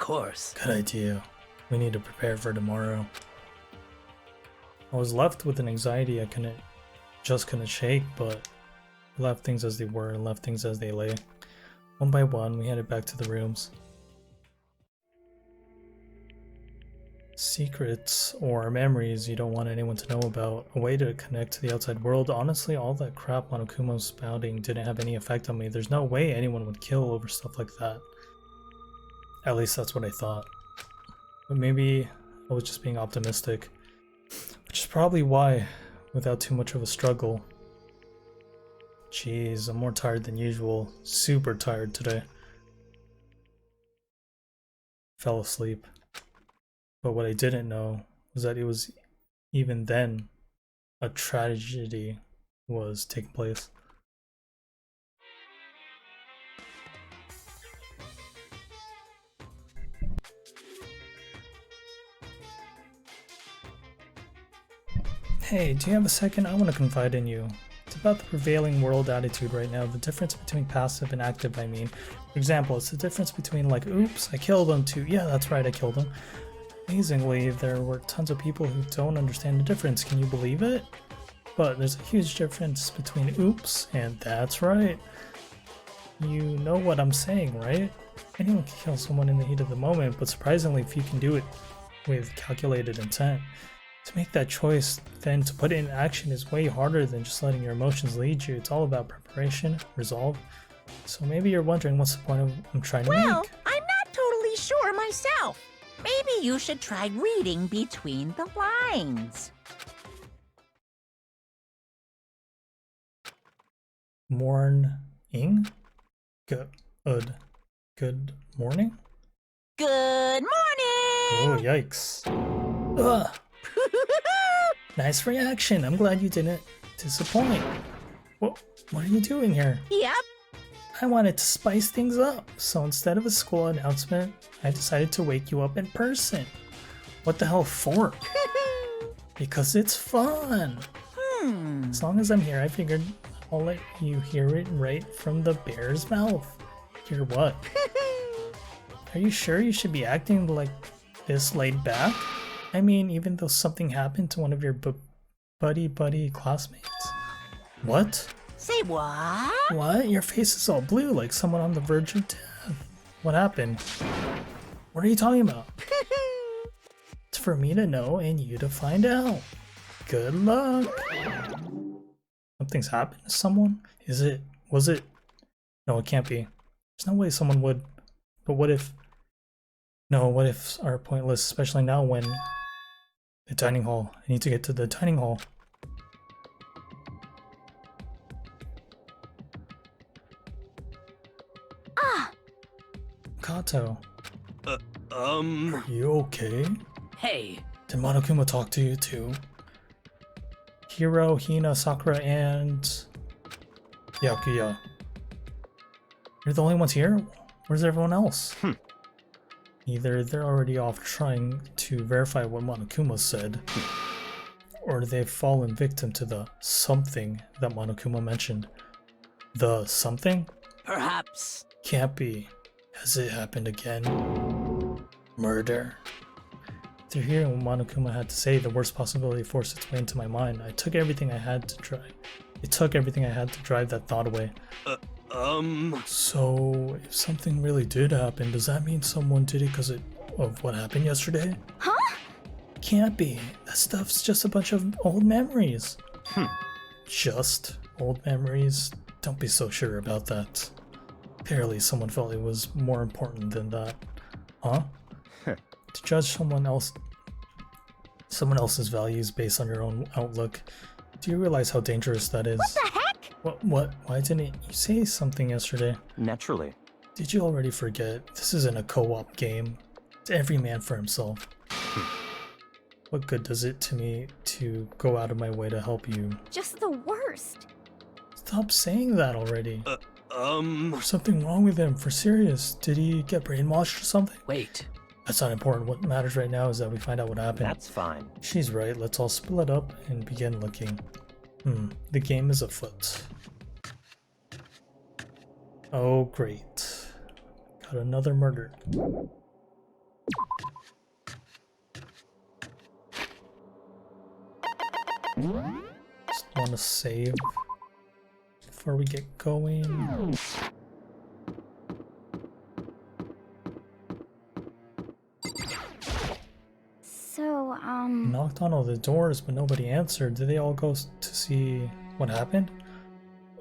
course. Good idea. We need to prepare for tomorrow. I was left with an anxiety I couldn't shake, but I left things as they were and left things as they lay. One by one, we headed back to the rooms. Secrets or memories you don't want anyone to know about. A way to connect to the outside world. Honestly, all that crap Monokuma's spouting didn't have any effect on me. There's no way anyone would kill over stuff like that. At least that's what I thought. But maybe I was just being optimistic. Which is probably why, without too much of a struggle. Jeez, I'm more tired than usual. Super tired today. Fell asleep. But what I didn't know was that it was, even then, a tragedy was taking place. Hey, do you have a second? I want to confide in you. It's about the prevailing world attitude right now, the difference between passive and active, I mean. For example, it's the difference between like, oops, I killed him, to, yeah, that's right, I killed him. Amazingly, there were tons of people who don't understand the difference, can you believe it? But there's a huge difference between oops and that's right. You know what I'm saying, right? Anyone can kill someone in the heat of the moment, but surprisingly few can do it with calculated intent. To make that choice, then to put it in action is way harder than just letting your emotions lead you. It's all about preparation, resolve. So maybe you're wondering what's the point of I'm trying to make? Well, I'm not totally sure myself. Maybe you should try reading between the lines. Morning? Good morning? Good morning! Oh, yikes. Ugh. Nice reaction. I'm glad you didn't disappoint. What are you doing here? Yep. I wanted to spice things up, so instead of a school announcement, I decided to wake you up in person. What the hell for? Because it's fun. As long as I'm here, I figured I'll let you hear it right from the bear's mouth. Hear what? Are you sure you should be acting like this laid back? I mean, even though something happened to one of your buddy classmates. What? Say what? What? Your face is all blue like someone on the verge of death. What happened? What are you talking about? It's for me to know and you to find out. Good luck. Something's happened to someone? Was it? No, it can't be. There's no way someone would. But what if? No, what ifs are pointless, especially now when the dining hall. I need to get to the dining hall. Ah! Kato. Are you okay? Hey. Did Monokuma talk to you too? Hiro, Hina, Sakura, and Yakuya. You're the only ones here? Where's everyone else? Either they're already off trying to verify what Monokuma said, or they've fallen victim to the something that Monokuma mentioned. The something? Perhaps. Can't be. Has it happened again? Murder? After hearing what Monokuma had to say, the worst possibility forced its way into my mind. It took everything I had to drive that thought away. So, if something really did happen, does that mean someone did it because of what happened yesterday? Huh? Can't be. That stuff's just a bunch of old memories. Just old memories? Don't be so sure about that. Apparently someone felt it was more important than that. Huh? To judge someone else's values based on your own outlook. Do you realize how dangerous that is? What the heck? What? Why didn't you say something yesterday? Naturally. Did you already forget? This isn't a co-op game. It's every man for himself. What good does it to me to go out of my way to help you? Just the worst. Stop saying that already. There's something wrong with him, for serious. Did he get brainwashed or something? Wait. That's not important. What matters right now is that we find out what happened. That's fine. She's right. Let's all split up and begin looking. The game is afoot. Oh, great. Got another murder. a save before we get going. So, Knocked on all the doors, but nobody answered. Did they all go to see what happened?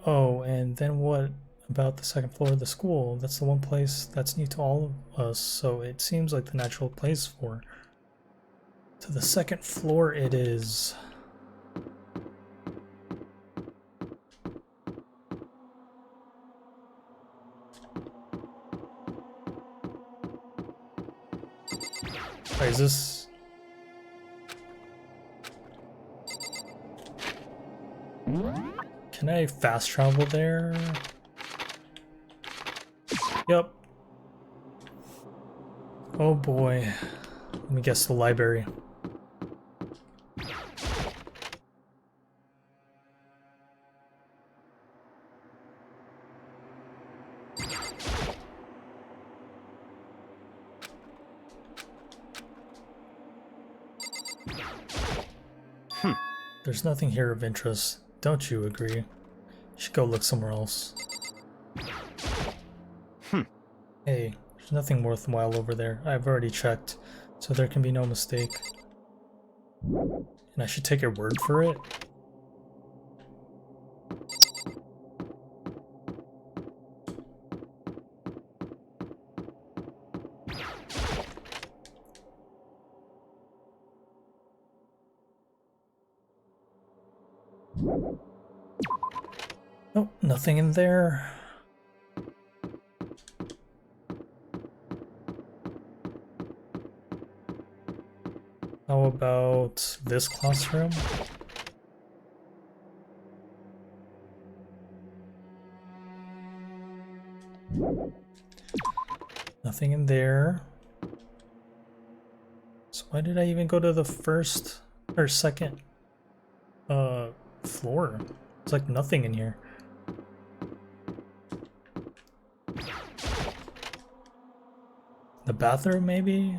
Oh, and then what about the second floor of the school? That's the one place that's new to all of us, so it seems like the natural place for. To the second floor it is. Wait, is this... Can I fast travel there? Yep. Oh boy. Let me guess, the library. There's nothing here of interest. Don't you agree? You should go look somewhere else. Hey, there's nothing worthwhile over there. I've already checked, so there can be no mistake. And I should take your word for it? Nope, nothing in there. How about this classroom? Nothing in there. So why did I even go to the first or second floor? It's like nothing in here. The bathroom, maybe?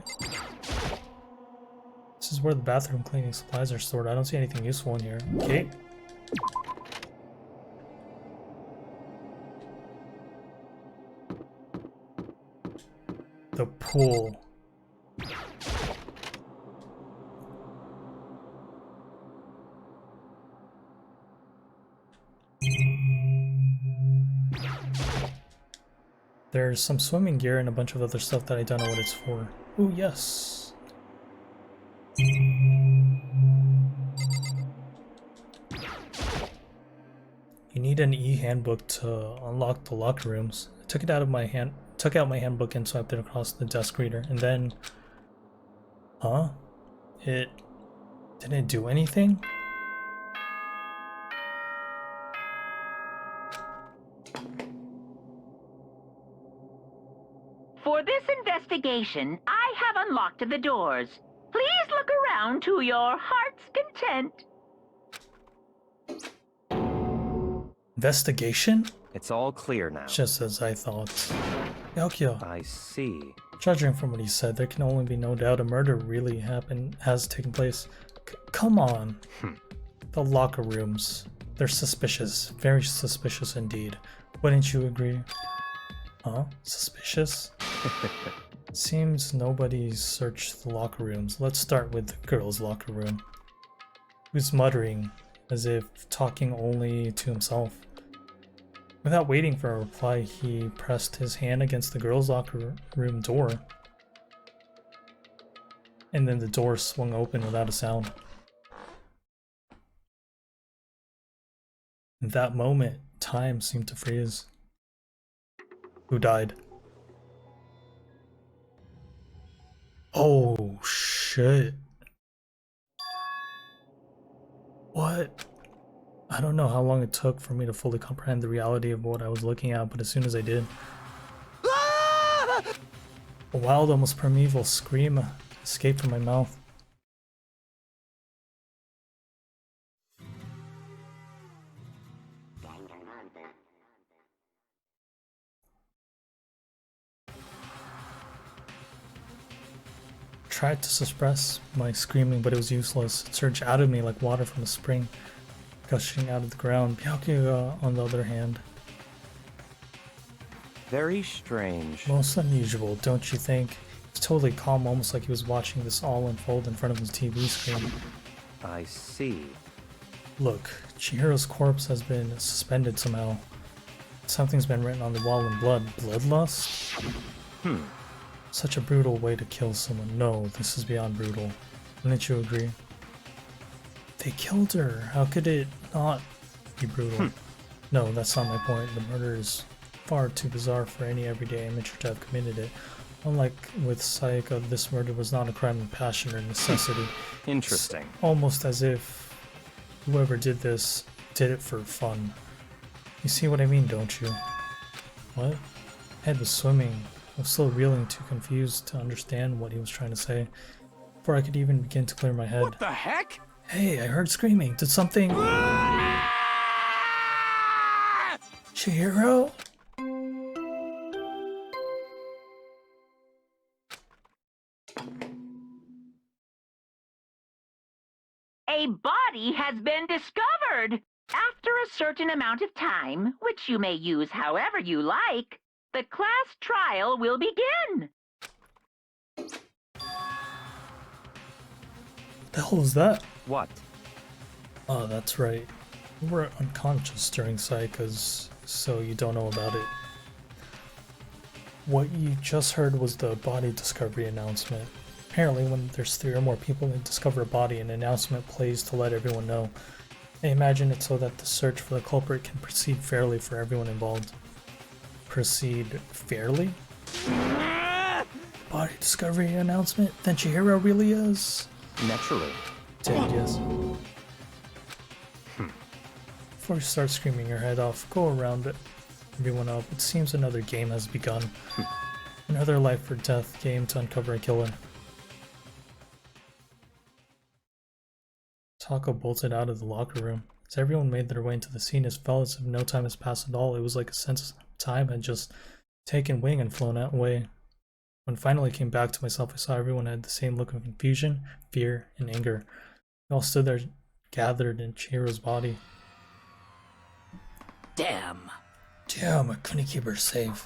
This is where the bathroom cleaning supplies are stored. I don't see anything useful in here. Okay. The pool. There's some swimming gear and a bunch of other stuff that I don't know what it's for. Ooh, yes. You need an e-handbook to unlock the locker rooms. I took it out of my hand, took out my handbook and swiped it across the desk reader, and then... Huh? It didn't do anything? For this investigation, I have unlocked the doors. Please look around to your heart's content. Investigation? It's all clear now. Just as I thought. Yokio. I see. Judging from what he said, there can only be no doubt a murder really has taken place. Come on. The locker rooms. They're suspicious. Very suspicious indeed. Wouldn't you agree? Huh? Suspicious? Seems nobody searched the locker rooms. Let's start with the girls' locker room. Who's muttering, as if talking only to himself. Without waiting for a reply, he pressed his hand against the girls' locker room door. And then the door swung open without a sound. In that moment, time seemed to freeze. Who died? Oh, shit. What? I don't know how long it took for me to fully comprehend the reality of what I was looking at, but as soon as I did, a wild, almost primeval scream escaped from my mouth. Tried to suppress my screaming, but it was useless. It surged out of me like water from a spring. gushing out of the ground. Byakuya, on the other hand, Very strange. most unusual, don't you think? He's totally calm, almost like he was watching this all unfold in front of his TV screen. I see. Look, Chihiro's corpse has been suspended somehow. Something's been written on the wall in blood. Bloodlust? Such a brutal way to kill someone. No, this is beyond brutal. Wouldn't you agree? They killed her. How could it not be brutal? No, that's not my point. The murder is far too bizarre for any everyday amateur to have committed it. Unlike with Sayaka, this murder was not a crime of passion or necessity. Interesting. It's almost as if whoever did this did it for fun. You see what I mean, don't you? What? Head was swimming. I was still reeling, too confused to understand what he was trying to say. Before I could even begin to clear my head. What the heck? Hey, I heard screaming. Did something... Chihiro? A body has been discovered. After a certain amount of time, which you may use however you like, the class trial will begin. The hell was that? What? Oh, that's right. You were unconscious during Sayaka's, so you don't know about it. What you just heard was the body discovery announcement. Apparently, when there's 3 or more people that discover a body, an announcement plays to let everyone know. I imagine it so that the search for the culprit can proceed fairly for everyone involved. Proceed fairly? Body discovery announcement? Then Chihiro really is? Naturally. Dead, yes. Before you start screaming your head off, go around everyone up. It seems another game has begun. Another life or death game to uncover a killer. Tako bolted out of the locker room. As everyone made their way into the scene, it felt as if no time has passed at all. It was like a sense of time had just taken wing and flown away. When I finally came back to myself, I saw everyone had the same look of confusion, fear, and anger. They all stood there, gathered in Chihiro's body. Damn. Damn, I couldn't keep her safe.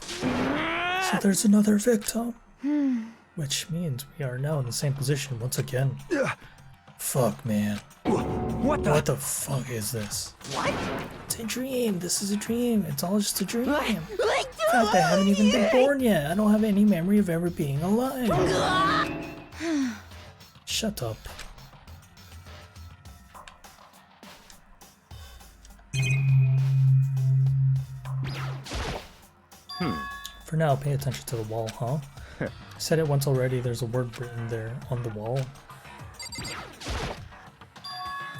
So there's another victim. Which means we are now in the same position once again. Fuck, man. What the? What the fuck is this? What? It's a dream. This is a dream. It's all just a dream. In fact, I haven't even been born yet. I don't have any memory of ever being alive. Shut up. For now, pay attention to the wall, huh? I said it once already, there's a word written there on the wall.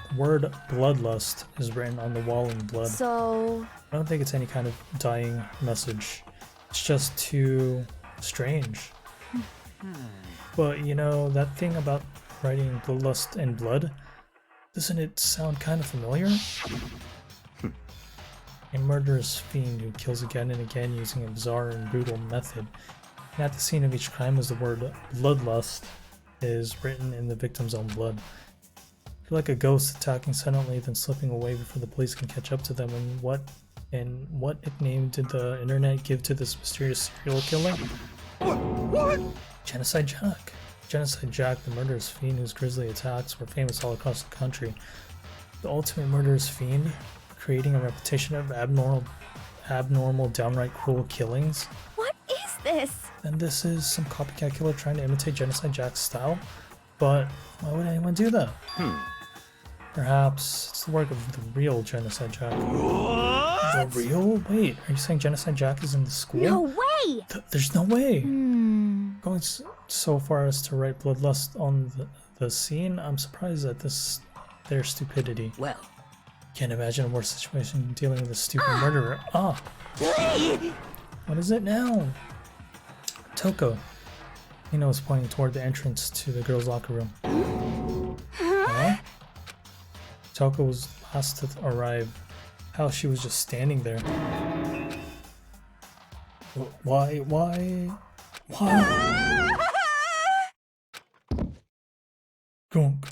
The word bloodlust is written on the wall in blood. So... I don't think it's any kind of dying message. It's just too strange. But you know, that thing about writing bloodlust in blood, doesn't it sound kind of familiar? A murderous fiend who kills again and again using a bizarre and brutal method. And at the scene of each crime is the word bloodlust is written in the victim's own blood. You're like a ghost attacking suddenly, then slipping away before the police can catch up to them. And what nickname did the internet give to this mysterious serial killer? What? Genocide Jack. Genocide Jack, the murderous fiend whose grisly attacks were famous all across the country. The ultimate murderous fiend, creating a reputation of abnormal, downright cruel killings. what is this? And this is some copycat killer trying to imitate Genocide Jack's style? But why would anyone do that? Perhaps it's the work of the real Genocide Jack. The real? Wait, are you saying Genocide Jack is in the school? No way! There's no way! Going so far as to write bloodlust on the scene, I'm surprised at their stupidity. Well, Can't imagine a worse situation dealing with a stupid murderer. Ah! What is it now? Toko. Hino was pointing toward the entrance to the girls' locker room. Huh? Toko was last to arrive. How she was just standing there. Why? Grunk.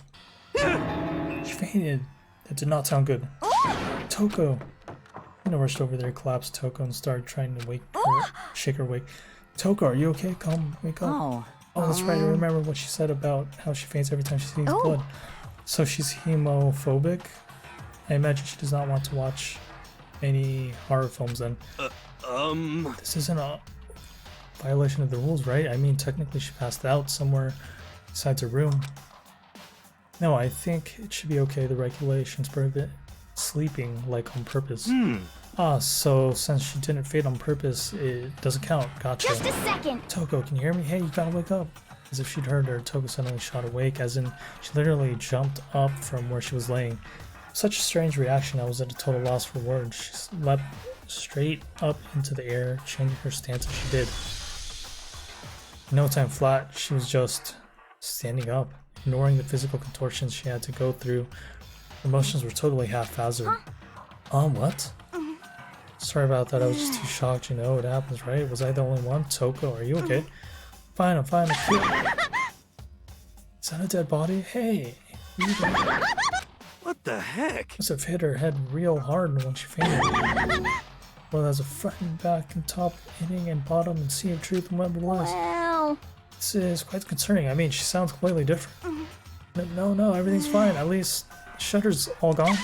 She fainted. That did not sound good. Toko. I rushed over there, collapsed Toko, and started trying to wake her, shake her awake. Toko, are you okay? Come, wake up. Oh, that's right. I remember what she said about how she faints every time she sees blood. So she's hemophobic? I imagine she does not want to watch any horror films then. This isn't a violation of the rules, right? I mean, technically she passed out somewhere besides her room. No, I think it should be okay. The regulations prohibit sleeping, like, on purpose. So since she didn't faint on purpose, it doesn't count. Gotcha. Just a second. Toko, can you hear me? Hey, you gotta wake up. As if she'd heard her, Toko suddenly shot awake, as in she literally jumped up from where she was laying. Such a strange reaction, I was at a total loss for words. She leapt straight up into the air, changing her stance as she did. In no time flat, she was just standing up, ignoring the physical contortions she had to go through. Her emotions were totally haphazard. What? Sorry about that, I was just too shocked, you know, it happens, right? Was I the only one? Toko, are you okay? Fine, I'm fine, I'm cute. Is that a dead body? Hey! What the heck? Must have hit her head real hard when she fainted. Well, there's a front and back and top, hitting and bottom and sea of truth and whatever it was. Well, This is quite concerning. I mean, she sounds completely different. No, everything's fine. At least the shutter's all gone.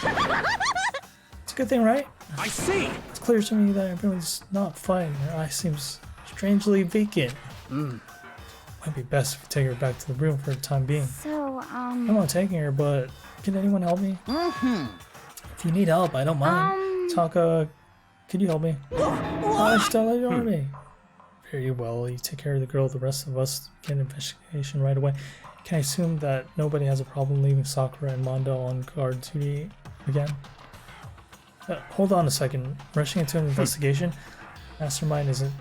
It's a good thing, right? I see. It's clear to me that everyone's not fine. Her eye seems strangely vacant. Might be best if we take her back to the room for the time being. so, I'm not taking her, but can anyone help me? If you need help, I don't mind. Taka, could you help me? Gosh, don't let you harm me. Very well, you take care of the girl, the rest of us get an investigation right away. Can I assume that nobody has a problem leaving Sakura and Mondo on guard duty again? Hold on a second. Rushing into an investigation? Mastermind isn't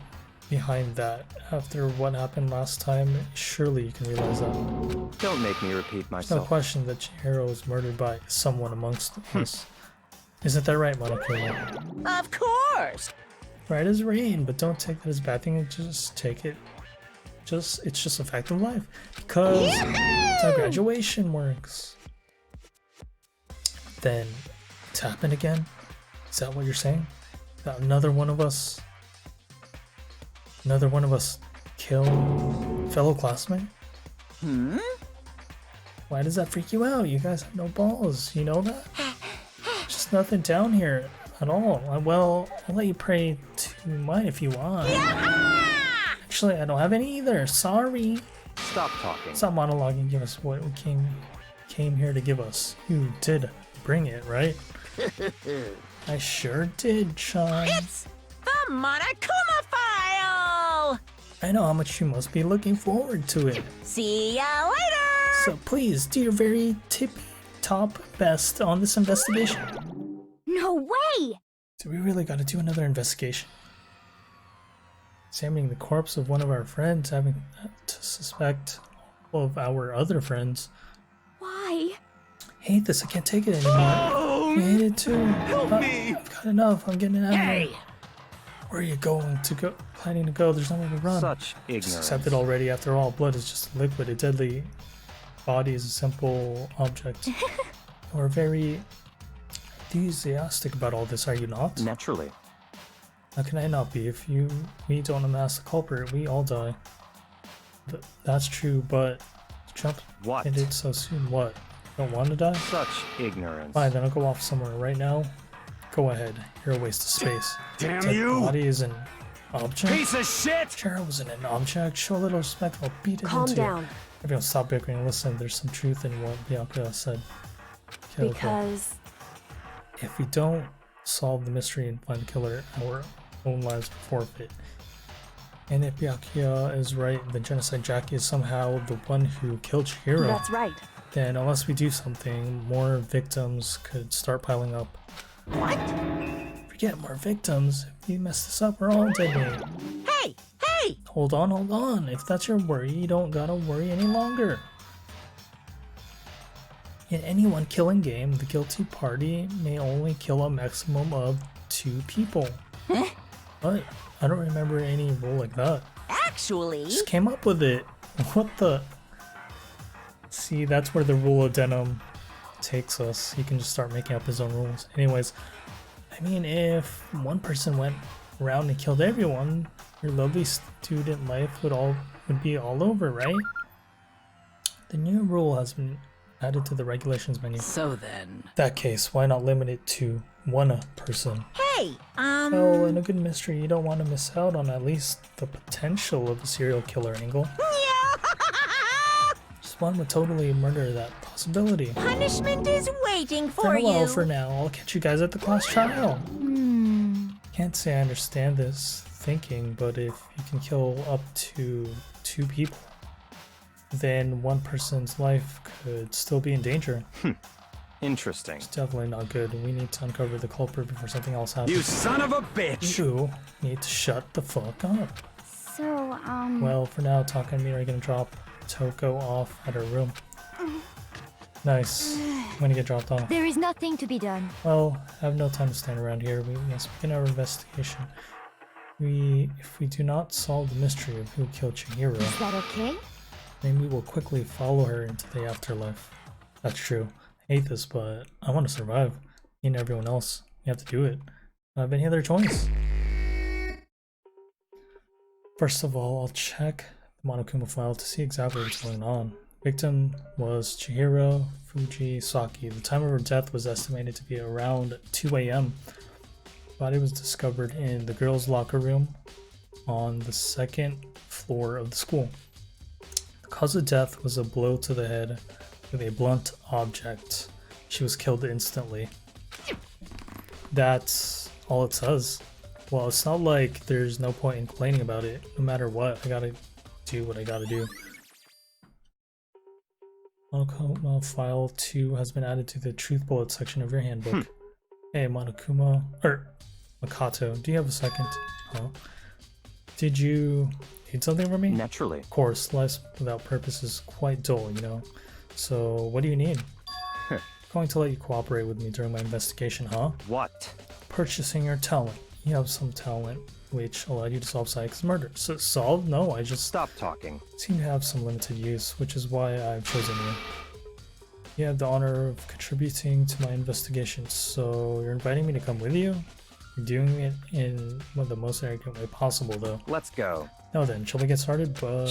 behind that. After what happened last time, surely you can realize that. Don't make me repeat There's no myself. question that Chihiro was murdered by someone amongst us. Isn't that right, Monokuma? Of course! Right as rain, but don't take that as a bad thing, just take it. It's just a fact of life. Because it's how graduation works. Then it's happened again? Is that what you're saying? That another one of us killed fellow classmate? Why does that freak you out? You guys have no balls, you know that? Just nothing down here at all. Well, I'll let you pray to mine if you want. Actually, I don't have any either. Sorry. Stop talking. Stop monologuing. Give us what we came here to give us. You did bring it, right? I sure did, Sean. It's the Monokuma file! I know how much you must be looking forward to it. See ya later! So please do your very tippy-top best on this investigation. no way. Do we really gotta do another investigation? Examining the corpse of one of our friends, having to suspect all of our other friends. Why? I hate this, I can't take it anymore. I hate it too. Help me! I've got enough, I'm getting out of Hey! here. Where are you planning to go? There's nowhere to run. Such Just ignorance. accept it already. After all, blood is just a liquid. A deadly body is a simple object. You're very enthusiastic about all this, are you not? Naturally. How can I not be? If we don't unmask the culprit, we all die. That's true, but jump What? into it so soon. What? Don't want to die? Such ignorance. Fine, then I'll go off somewhere right now. Go ahead. You're a waste of space. Damn Dead you! body is an object? Piece of shit! Chihiro wasn't an object. Show a little respect. I'll beat it Calm into down. you. Everyone stop bickering and listen. There's some truth in what Byakuya said. Okay, Because if we don't solve the mystery and find the killer, our own lives will forfeit. And if Byakuya is right, then Genocide Jackie is somehow the one who killed Chihiro. that's right. Then unless we do something, more victims could start piling up. What? If we get more victims, if we mess this up, we're all dead, mate. Hey! Hey! Hold on. If that's your worry, you don't gotta worry any longer. In any one killing game, the guilty party may only kill a maximum of 2 people. What? I don't remember any rule like that. Actually... Just came up with it. What the? See, that's where the rule of denim takes us. He can just start making up his own rules. Anyways, I mean, if one person went around and killed everyone, your lovely student life would be all over, right? The new rule has been added to the regulations menu. So then... In that case, why not limit it to one person? Hey, Well, in a good mystery, you don't want to miss out on at least the potential of a serial killer angle. Just one would totally murder that possibility. Punishment is waiting for Farewell you. for now. I'll catch you guys at the class trial. Can't say I understand this thinking, but if you can kill up to 2 people, then one person's life could still be in danger. Interesting. It's definitely not good. We need to uncover the culprit before something else happens. You son of a bitch! You need to shut the fuck up. So, Well, for now, Taka and me are gonna drop Toko off at her room. Nice. I'm gonna get dropped off. there is nothing to be done. Well, I have no time to stand around here. We must begin our investigation. If we do not solve the mystery of who killed Chihiro, Is that okay? then we will quickly follow her into the afterlife. That's true. I hate this, but I want to survive. Me and everyone else. We have to do it. I don't have any other choice. First of all, I'll check the Monokuma file to see exactly what's going on. Victim was Chihiro Fujisaki. The time of her death was estimated to be around 2 a.m. Body was discovered in the girls' locker room on the 2nd floor of the school. The cause of death was a blow to the head with a blunt object. She was killed instantly. That's all it says. Well, it's not like there's no point in complaining about it. No matter what, I gotta do what I gotta do. Monokuma file 2 has been added to the truth bullet section of your handbook. Hey, Monokuma, or Makato, do you have a second? Huh? Did you need something from me? Naturally. Of course, life without purpose is quite dull, you know. So, what do you need? Going to let you cooperate with me during my investigation, huh? What? Purchasing your talent. You have some talent which allowed you to solve Saika's murder. So, solve? No, I just Stop talking. seem to have some limited use, which is why I've chosen you. You have the honor of contributing to my investigation, so you're inviting me to come with you? You're doing it in the most arrogant way possible, though. Let's go. Now then, shall we get started? But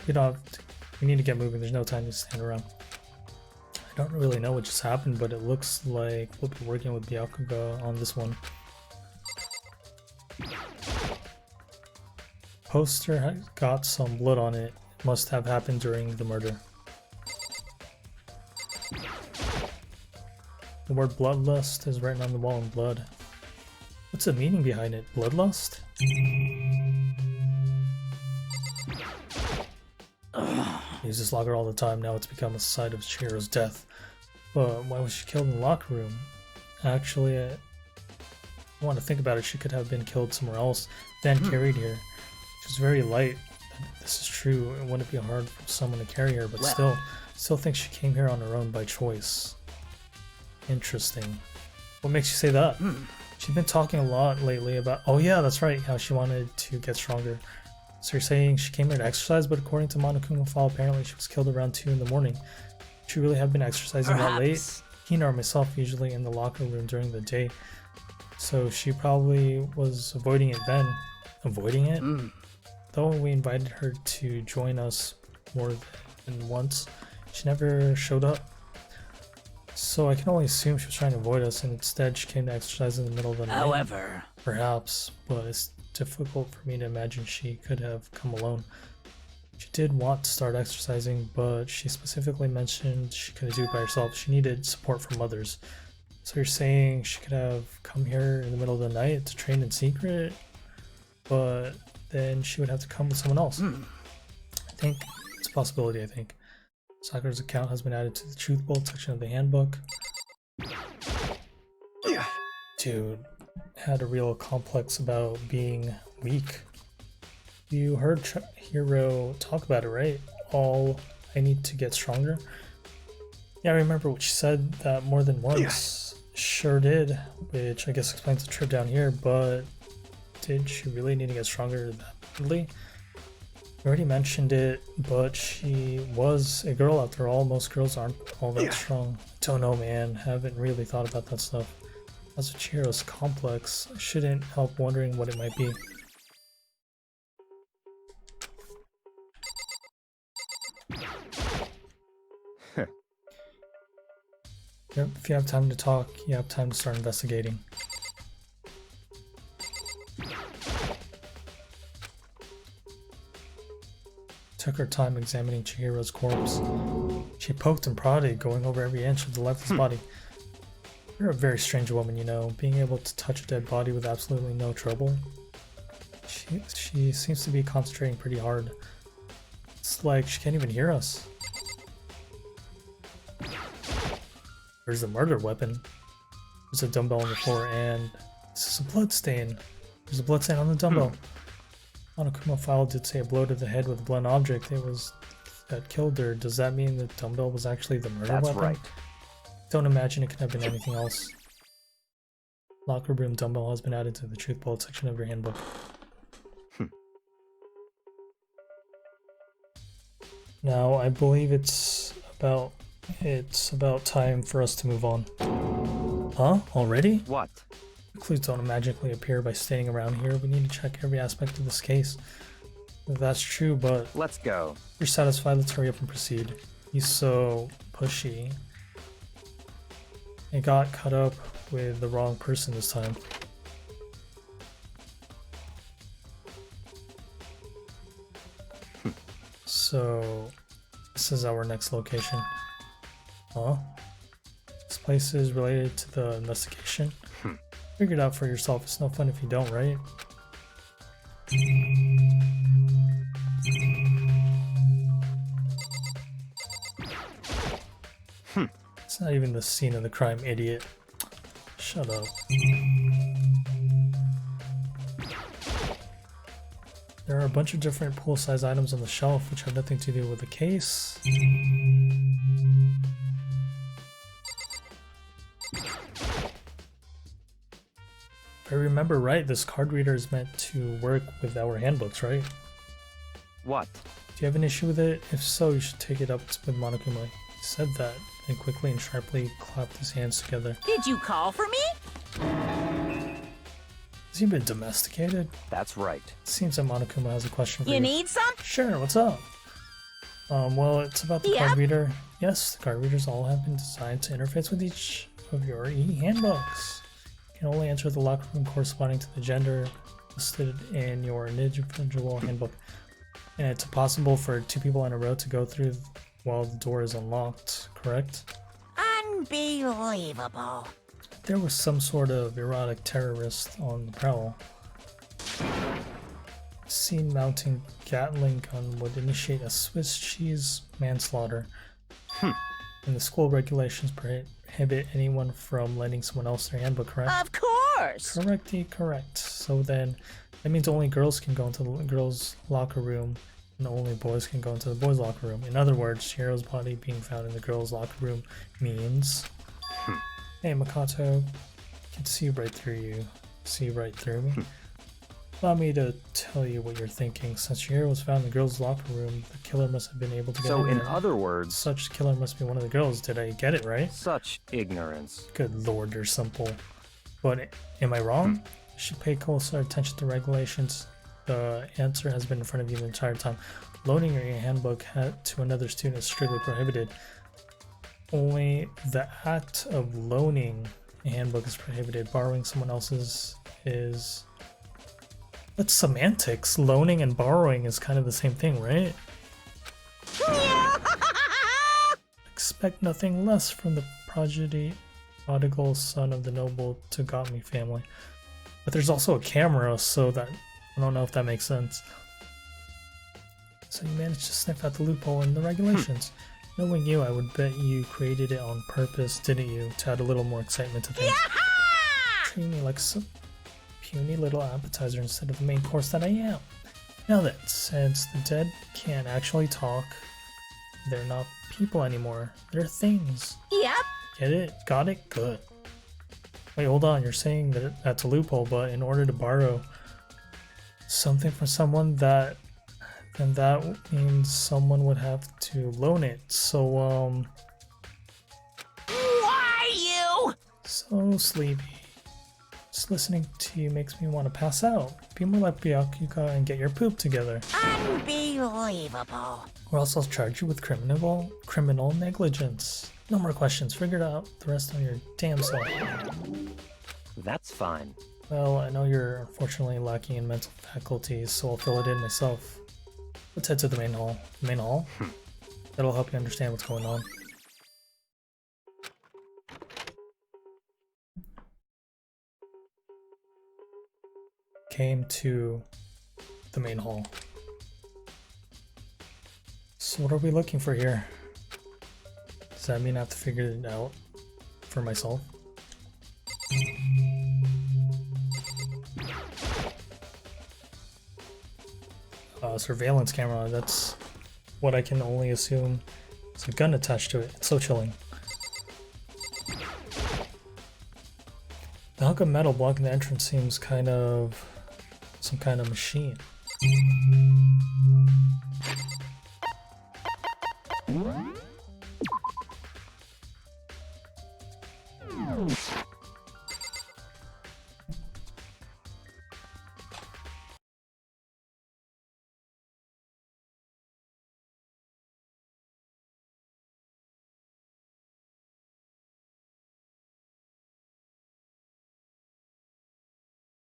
we don't have to, we need to get moving. There's no time to stand around. I don't really know what just happened, but it looks like we'll be working with Byakuga on this one. Poster has got some blood on it. Must have happened during the murder. The word bloodlust is written on the wall in blood. What's the meaning behind it? Bloodlust? Use this locker all the time, now it's become a site of Chihiro's death. But why was she killed in the locker room? Actually, I want to think about it, she could have been killed somewhere else, then carried here. She's very light. This is true, it wouldn't be hard for someone to carry her, but still think she came here on her own by choice. Interesting. What makes you say that? She's been talking a lot lately about, oh yeah, that's right, how she wanted to get stronger. So you're saying she came here to exercise, but according to Monokuma file, apparently she was killed around 2 in the morning. She really have been exercising that late? Hina or myself usually in the locker room during the day. So she probably was avoiding it then. Avoiding it? Though we invited her to join us more than once, she never showed up. So I can only assume she was trying to avoid us, and instead she came to exercise in the middle of the night. However, Perhaps, but it's difficult for me to imagine she could have come alone. She did want to start exercising, but she specifically mentioned she couldn't do it by herself. She needed support from others. So you're saying she could have come here in the middle of the night to train in secret, but then she would have to come with someone else. I think it's a possibility, I think. Sakura's account has been added to the truth bullet section of the handbook. Dude, had a real complex about being weak. You heard Hiro talk about it, right? All I need to get stronger. Yeah, I remember what she said that more than once. Sure did, which I guess explains the trip down here, but did she really need to get stronger that badly? You already mentioned it, but she was a girl after all. Most girls aren't all that strong. Don't know, man. Haven't really thought about that stuff. As a Chihiro's complex, I shouldn't help wondering what it might be. Yep, if you have time to talk, you have time to start investigating. Took her time examining Chihiro's corpse. She poked and prodded, going over every inch of the lifeless body. You're a very strange woman, you know, being able to touch a dead body with absolutely no trouble. She seems to be concentrating pretty hard. It's like she can't even hear us. There's a murder weapon. There's a dumbbell on the floor, and this is a blood stain. There's a blood stain on the dumbbell. Monokuma file did say a blow to the head with a blunt object. It was that killed her. Does that mean the dumbbell was actually the murder weapon? Right. Don't imagine it could have been anything else. Locker room dumbbell has been added to the truth bullet section of your handbook. Now, I believe it's about time for us to move on. Huh? Already? What? Clues don't magically appear by staying around here. We need to check every aspect of this case. That's true, but Let's go. if you're satisfied, let's hurry up and proceed. He's so pushy. I got caught up with the wrong person this time. So, this is our next location. Huh? This place is related to the investigation. Figure it out for yourself. It's no fun if you don't, right? It's not even the scene of the crime, idiot. Shut up. There are a bunch of different pool-size items on the shelf which have nothing to do with the case. If I remember right, this card reader is meant to work with our handbooks, right? What? Do you have an issue with it? If so, you should take it up with Monokuma. He said that, then quickly and sharply clapped his hands together. Did you call for me? Has he been domesticated? That's right. It seems that Monokuma has a question for you. You need some? Sure, what's up? Well, it's about the card reader. Yes, the card readers all have been designed to interface with each of your e-handbooks. You can only enter the locker room corresponding to the gender listed in your individual handbook. And it's impossible for two people in a row to go through while the door is unlocked, correct? Unbelievable. There was some sort of erotic terrorist on the prowl. Seen mounting Gatling gun would initiate a Swiss cheese manslaughter. And the school regulations prohibit anyone from lending someone else their handbook, correct? Of course. Correct. So then, that means only girls can go into the girls' locker room, and only boys can go into the boys' locker room. In other words, Shiro's body being found in the girls' locker room means... Hey, Makoto, I can see right through you. See right through me? Allow me to tell you what you're thinking. Since Shiro was found in the girls' locker room, the killer must have been able to get So in in there. other words, Such killer must be one of the girls. Did I get it right? such ignorance. Good lord, they're simple. But am I wrong? You should pay closer attention to regulations. The answer has been in front of you the entire time. Loaning your handbook to another student is strictly prohibited. Only the act of loaning a handbook is prohibited. Borrowing someone else's is... That's semantics. Loaning and borrowing is kind of the same thing, right? Expect nothing less from the prodigal son of the noble Togami family. But there's also a camera, so that I don't know if that makes sense. So you managed to sniff out the loophole in the regulations. Knowing you, I would bet you created it on purpose, didn't you? To add a little more excitement to things. Treat me like some puny little appetizer instead of the main course that I am. Now then, since the dead can't actually talk, they're not people anymore. They're things. Yep. Get it? Got it? Good. Wait, hold on. You're saying that that's a loophole, but in order to borrow something from someone, then that means someone would have to loan it. So, So sleepy. Just listening to you makes me want to pass out. Be more like Byakuya and get your poop together. Unbelievable. Or else I'll charge you with criminal negligence. No more questions. Figure it out the rest on your damn self. That's fine. Well, I know you're unfortunately lacking in mental faculties, so I'll fill it in myself. Let's head to the main hall. Main hall? That'll help you understand what's going on. Came to the main hall. So what are we looking for here? Does that mean I have to figure it out for myself? Surveillance camera, that's what I can only assume. There's a gun attached to it. It's so chilling. The hunk of metal blocking the entrance seems kind of some kind of machine.